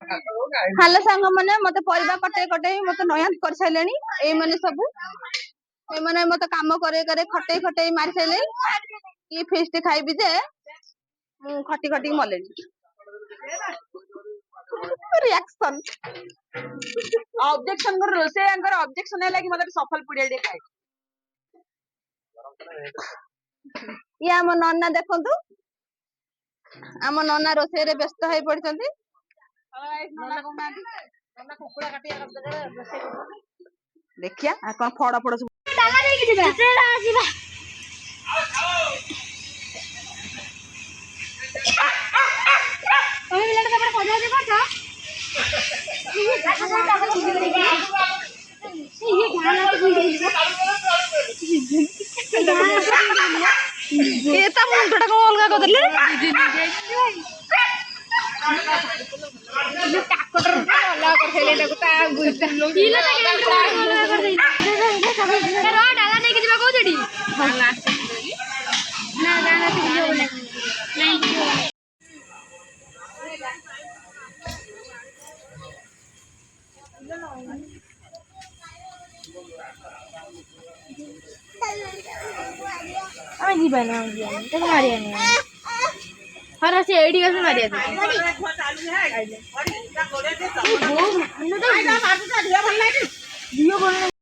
hello सांग मैंने मत परिवा कटे कटे मत नया कर सारे ये मैंने सब ये मैंने मत काम करे करे खटे खटे मारी सारे कि फिस्ट खाइबी जे मु खटी खटी मले रिएक्शन ऑब्जेक्शन कर रोसे अंकर ऑब्जेक्शन है कि मतलब सफल पुड़िया दे खाए ये आम नन्ना देखंतु आम नन्ना रोसे रे व्यस्त होई पड़छंती देखिया कौन फड़ फड़ सब डाला नहीं कि जिबा तमे मिला तो पड़ा पजा दे पाछा ये गाना तो भूल गई ये ता मुंडटा को अलगा कर देले ये टाकटर अलग कर खेले टाको ता बुझता कीला ता अलग कर दे रो डाला नहीं कि जिबा को जडी ना गाना तो वीडियो बना नहीं আমি দিবা না তো মারিয়া না हर से एडी कैसे मारिया दे चालू है